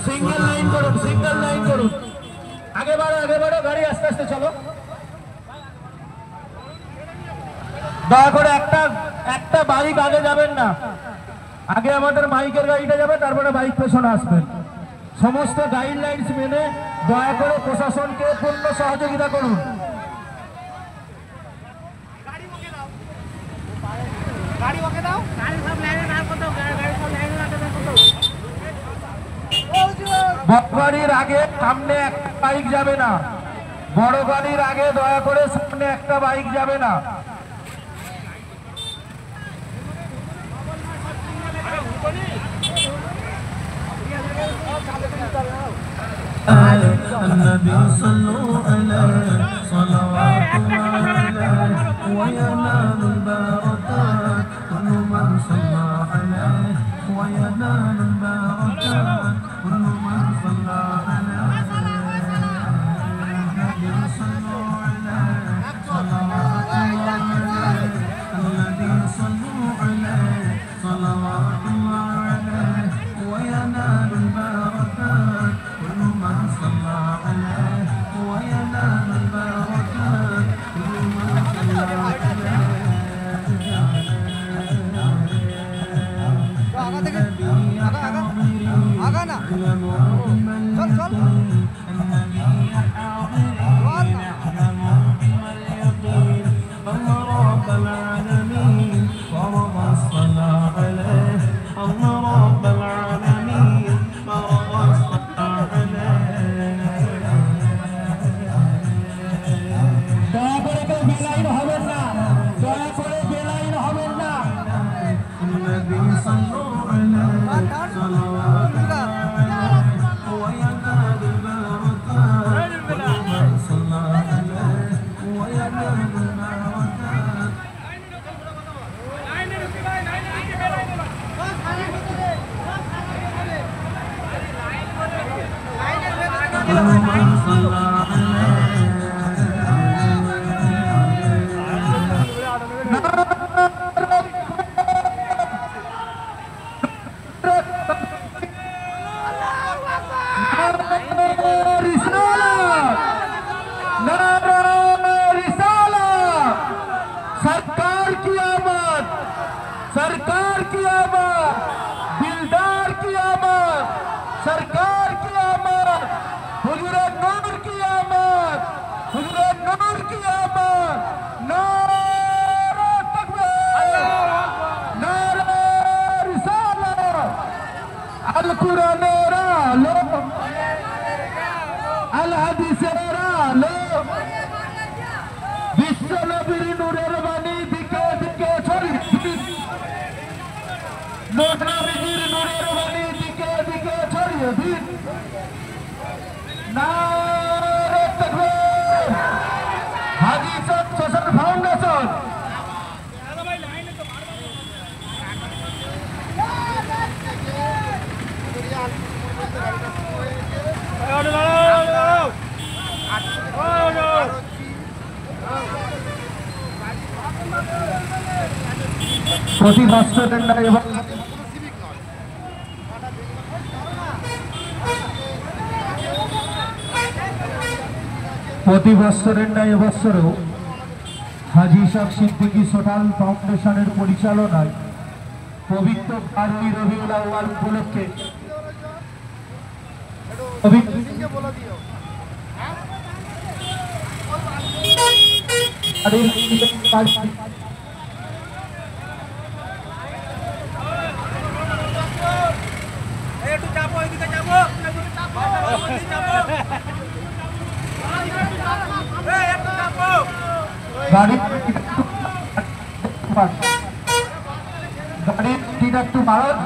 Single line করুন আগে বাড়ো গাড়ি আস্তে আস্তে চলো দয়া করে একটা বাইক আগে যাবেন না আগে আমাদের মাইকের গাড়িটা যাবে তারপরে বাইক পেছনে আসবেন সমস্ত গাইডলাইন্স মেনে দয়া করে প্রশাসনকে পূর্ণ সহযোগিতা করুন বড় গাড়ির আগে সামনে একটা বাইক যাবে না বড় গাড়ির আগে দয়া করে সামনে একটা বাইক যাবে না النبي صلوا عليه صلوات الله وينال البركات كل من صلى عليه وينال البركات كل من صلى عليه النبي صلوا عليه صلوات الله الذي صلوا عليه صلوات الله عليه وينال البركات كل من صلى عليه وينال البركات كل من صلى सरकार की आमद दिलदार की आमद सरकार की आमद हुजूर नूर की आमद हुजूर नूर की आमद नारा तकबीर नारा रिसालत अल कुरान लो अल हदीस लो विश्व नबीर नूरेर बानी दिके दिके छড়িয়ে নবীর নূরের বাণী দিকে দিকে ছড়িয়ে দিন নারে তাকবীর হাজী সাহেব সোশ্যাল ফাউন্ডেশন প্রতি বছরের ন্যায় এবং প্রতি বছরের ন্যায় এবছরেও হাজী সাহেব সিদ্দিকী সোশ্যাল ফাউন্ডেশনের পরিচালনায় পবিত্র 12ই রবিউল আউয়াল উপলক্ষে গাড়ির টিটা একটু বাড়ান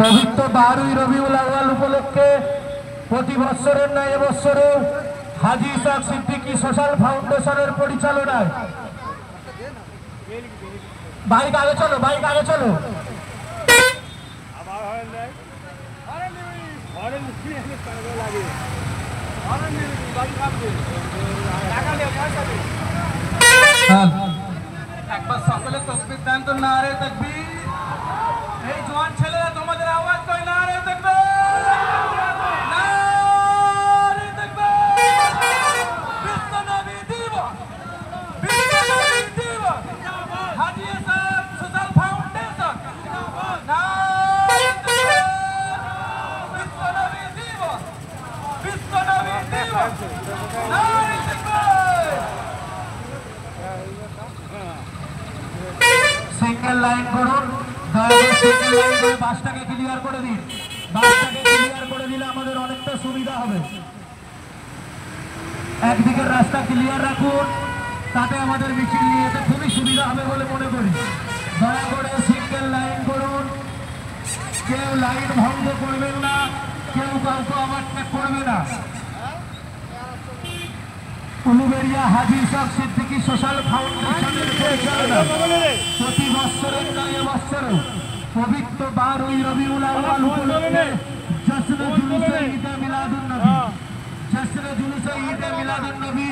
পবিত্র 12ই রবিউল আউয়াল উপলক্ষে প্রতি বছরের ন্যায় এবছরেও হাজী ইসাক সিদ্দিকী সোশ্যাল ফাউন্ডেশনের পরিচালনায়। বাইক আগে চলো, বাইক আগে চলো। একবার সকলে তকবীর দেন তো, নারে তাকবীর। এই জওয়ান ছেলেরা তোমাদের আওয়াজ কই, নারে তাকবীর, নারে তাকবীর। বিশ্ব নবী দিবস, বিশ্ব নবী দিবস, হাজী ইসাক সোশ্যাল ফাউন্ডেশন, নারে তাকবীর। বিশ্ব নবী দিবস, বিশ্ব নবী দিবস, নারে তাকবীর। সিঙ্গেল লাইন করুন, সিঙ্গেল লাইন করে বাসটাকে ক্লিয়ার করে দিন। বাসটাকে ক্লিয়ার করে দিলে আমাদের অনেকটা সুবিধা হবে। একদিকের রাস্তা ক্লিয়ার রাখুন, তাতে আমাদের মিছিল নিয়ে যেতে খুবই সুবিধা হবে বলে মনে করি। দয়া করে সিঙ্গেল লাইন করুন, কেউ লাইন ভঙ্গ করবেন না, কেউ কাউকে ওভারটেক করবে না। উলুবেড়িয়া হাজী ইসাক সিদ্দিকী সোশ্যাল ফাউন্ডেশনের পরিচালনা প্রতি বৎসরের ন্যায় এবছরও পবিত্র 12ই রবিউল আউয়াল উপলক্ষে জশ্নে জুলুসে ঈদে মিলাদুন নবী, জশ্নে জুলুসে ঈদে মিলাদুন নবী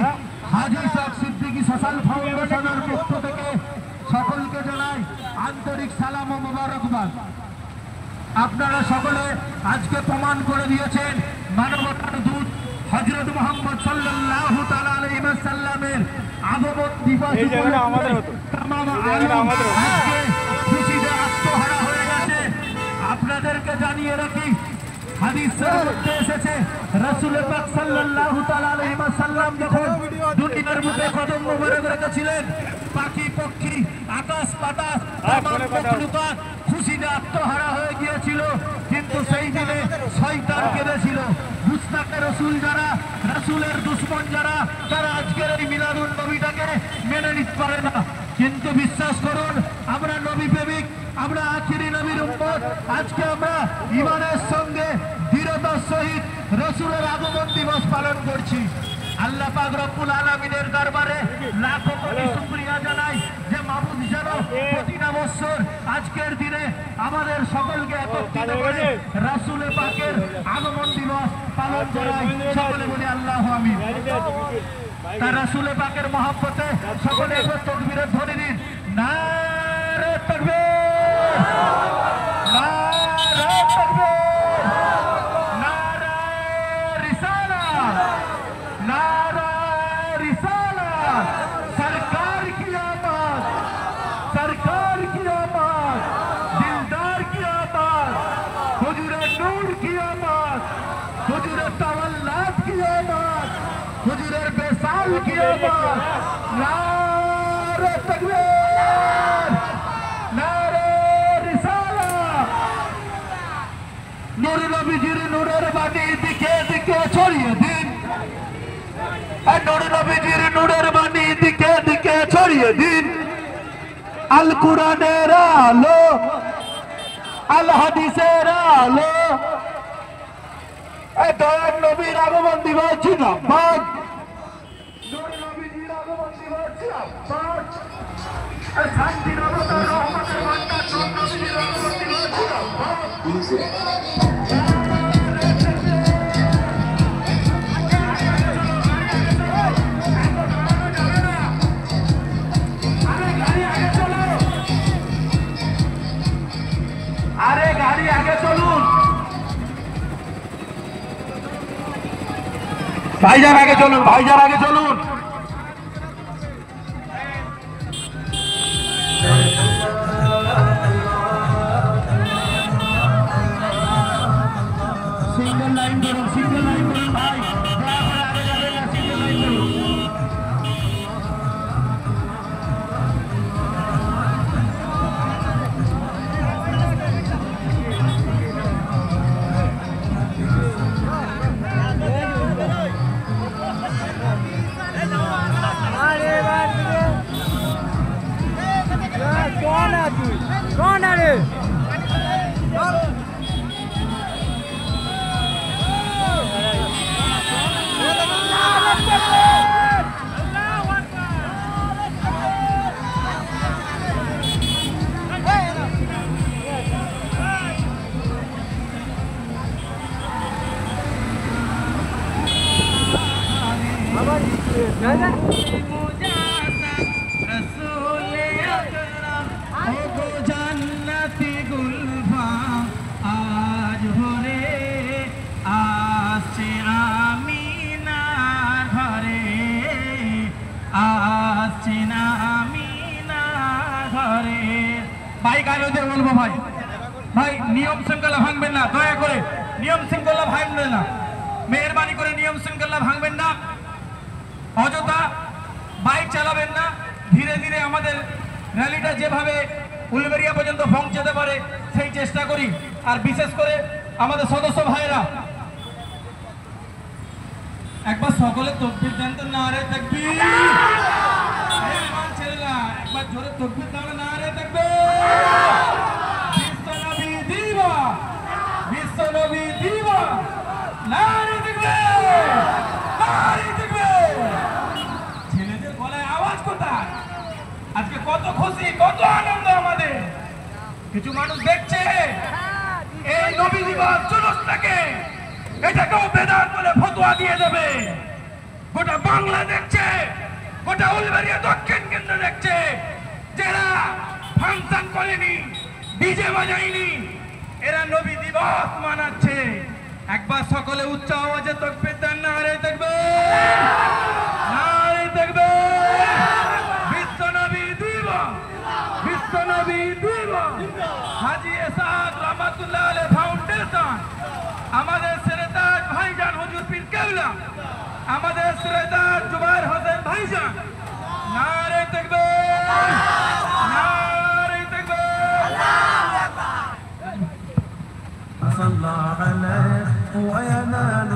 হাজী ইসাক সিদ্দিকী সোশ্যাল ফাউন্ডেশনের পক্ষ থেকে সকলকে জানাই আন্তরিক সালাম ও মোবারকবাদ। আপনারা সকলে আজকে প্রমাণ করে দিয়েছেন মানবতার দূত হযরত মুহাম্মদ সাল্লাল্লাহু তাআলা আলাইহি ওয়াসাল্লামের আগমন দিবস উপলক্ষে তামাম আলম আজকে খুশিতে আত্মহারা হয়ে গেছে। আপনাদেরকে জানিয়ে রাখি, হাদিসের মধ্যে এসেছে রাসূল পাক সাল্লাল্লাহু তাআলা আলাইহি ওয়াসাল্লাম যখন দুনিয়ার বুকে কদম মোবারক রেখেছিলেন, পাখি পক্ষী আকাশ বাতাস তামাম মখলুকাত খুশিতে আত্মহারা হয়ে গিয়েছিল। কিন্তু সেই দিনে শয়তান কেঁদেছিল। মুস্তাকে রসুল যারা, রসুলের দুশ্মন যারা, তারা আজকের এই মিলাদুন নবীটাকে মেনে নিতে পারে না। কিন্তু বিশ্বাস করুন, আমরা নবী প্রেমিক, আমরা আখিরি নবীর উম্মত। আজকে আমরা ঈমানের সঙ্গে দৃঢ়তার সহিত রসুলের আগমন দিবস পালন করছি। আল্লাহ পাক রব্বুল আলামিনের দরবারে লাখো কোটি শুকরিয়া জানাই যে মাবুদ যেন প্রতিটা বছর আজকের দিনে আমাদের সকলকে একত্রিত করে রাসূল পাকের আগমন দিবস পালন করায়। সকলে বলি আল্লাহু আমিন। তার রাসূল পাকের মহব্বতে সকলে একবার তাকবীরের ধ্বনি দিন, নারে তাকবীর, নারে তাকবীর, নারে রিসালাত, नारा रिसालत। सरकार की आमद, सरकार की आमद, दिलदार की आमद, हुजूर नूर की आमद, हुजूर तवल्लात की आमद, हुजूर बेसाल की आमद। नारे तकबीर, नारे रिसालत। नूर नबीजिर नूरेर बानी दिखे दिखे ছড়িয়ে দিন, নূর নবীজির নূরের বাণী দিকে দিকে ছড়িয়ে দিন। আল কুরআনের আলো, আল হাদিসের আলো, এই দয়ার নবীর আগমন দিবস জিন্দাবাদ, নূর নবীজির আগমন দিবস জিন্দাবাদ, এই শান্তি নবতার রহমতের ভান্ডার নূর নবীজির আগমন দিবস জিন্দাবাদ। আরে গাড়ি আগে চলুন, ভাইজান আগে চলুন, ভাইজান আগে চলুন। সিঙ্গেল লাইন করুন, সিঙ্গেল লাইন করুন ভাই, দয়া করে আগে যাবেন না, সিঙ্গেল লাইন করুন। कौन है रे? रसूले अकरम ओ गो जन्नती गुलफा आज भोरे আসছে আমিনার ঘরে আসছে না আমিনার ঘরে ভাই গাইতে বলবো ভাই ভাই নিয়ম শৃঙ্খলা ভাঙবেন না দয়া করে নিয়ম শৃঙ্খলা ভাঙবেন না মেহেরবানি করে নিয়ম শৃঙ্খলা ভাঙবেন না অযথা বাইক চালাবেন না ধীরে ধীরে আমাদের র্যালিটা যেভাবে উলবেড়িয়া পর্যন্ত পৌঁছাতে পারে সেই চেষ্টা করি আর বিশেষ করে আমাদের সদস্য ভাইরা একবার সকলে তকবীর দেন তো নারে তাকবীর ছেলেরা একবার জোরে তকবীর দাও নারে তাকবীর বিশ্বনবী দিবা বিশ্বনবী দিবা নারে তাকবীর নারে তাকবীর ছেলেদের গলায় আওয়াজ কোথায় আজকে কত খুশি কত আনন্দ আমাদের কিছু মানুষ দেখছে এই নবী দিবস জুলুসটাকে এটাকেও বেদাত বলে ফতোয়া দিয়ে দেবে গোটা বাংলা দেখছে গোটা উলবেড়িয়া দক্ষিণ কেন্দ্র দেখছে যারা ফাংশন করেনি ডিজে বাজায়নি এরা নবী দিবস মানাচ্ছে একবার সকলে উচ্চ আওয়াজে তাকবীর দেন নারে তাকবীর নারে তাকবীর বিশ্বনবী দিবস বিশ্বনবী দিবস হাজী এসাদ রহমাতুল্লাহ আলাইহি ফাউন্ডেশন আমাদের সিরাজ ভাইজান হুজুর পীর কেবলা আমাদের সিরাজ জুবাইর হোসেন ভাইজান নারে তাকবীর নারে তাকবীর صلى عليه وينال